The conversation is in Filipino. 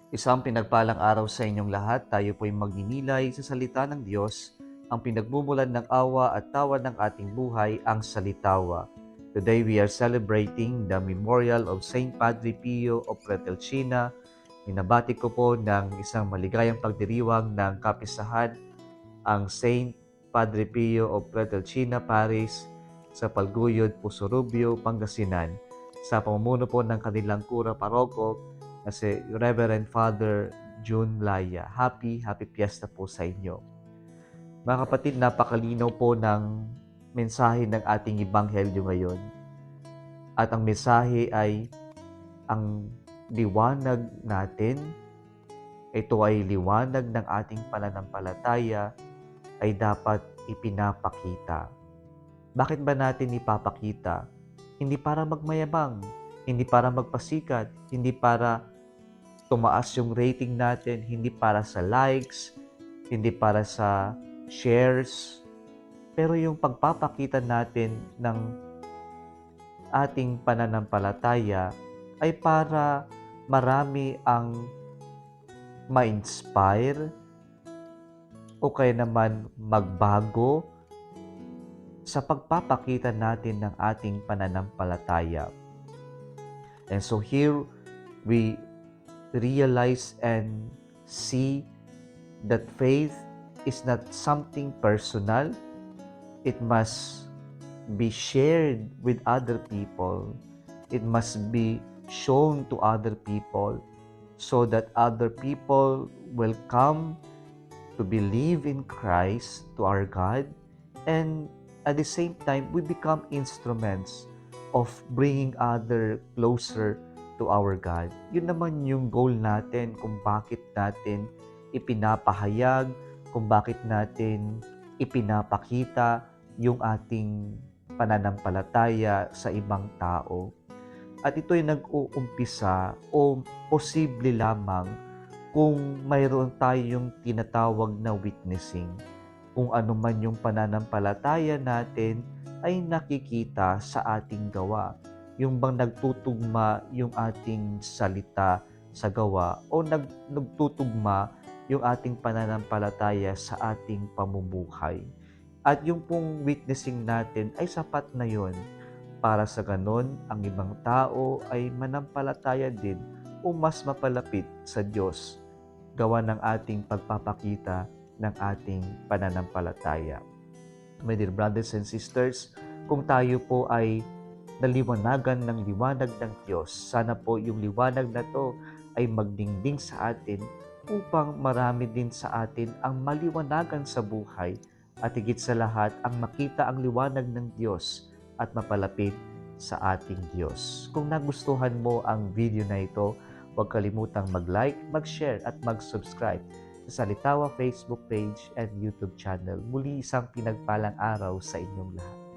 Isang pinagpalang araw sa inyong lahat. Tayo po'y magninilay sa salita ng Diyos, ang pinagmumulan ng awa at tawa ng ating buhay, ang salitawa. Today we are celebrating the memorial of Saint Padre Pio of Pretelcina. Minabati ko po ng isang maligayang pagdiriwang ng kapisahan ang Saint Padre Pio of Pretelcina Parish sa Palguyod, Pusurubio, Pangasinan sa pamumuno po ng kanilang kura paroko na si Reverend Father June Laya. Happy Fiesta po sa inyo. Mga kapatid, napakalinaw po ng mensahe ng ating Ebanghelyo ngayon. At ang mensahe ay ang liwanag natin. Ito ay liwanag ng ating pananampalataya ay dapat ipinapakita. Bakit ba natin ipapakita? Hindi para magmayabang, hindi para magpasikat, hindi para tumaas yung rating natin, hindi para sa likes, hindi para sa shares, pero yung pagpapakita natin ng ating pananampalataya ay para marami ang ma-inspire o kaya naman magbago sa pagpapakita natin ng ating pananampalataya. And so here we realize and see that faith is not something personal. It must be shared with other people. It must be shown to other people so that other people will come to believe in Christ, to our God, and at the same time, we become instruments of bringing other closer to our God. Yun naman yung goal natin kung bakit natin ipinapahayag, kung bakit natin ipinapakita yung ating pananampalataya sa ibang tao. At ito'y nag-uumpisa o posible lamang kung mayroon tayong tinatawag na witnessing. Kung ano man yung pananampalataya natin ay nakikita sa ating gawa. Yung bang nagtutugma yung ating salita sa gawa o nagtutugma yung ating pananampalataya sa ating pamumuhay. At yung pong witnessing natin ay sapat na yon para sa ganon ang ibang tao ay manampalataya din o mas mapalapit sa Diyos gawa ng ating pagpapakita ng ating pananampalataya. My dear brothers and sisters, kung tayo po ay naliwanagan ng liwanag ng Diyos, sana po yung liwanag na to ay magdingding sa atin upang marami din sa atin ang maliwanagan sa buhay at higit sa lahat ang makita ang liwanag ng Diyos at mapalapit sa ating Diyos. Kung nagustuhan mo ang video na ito, huwag kalimutang mag-like, mag-share at mag-subscribe sa Salitawa Facebook page and YouTube channel. Muli isang pinagpalang araw sa inyong lahat.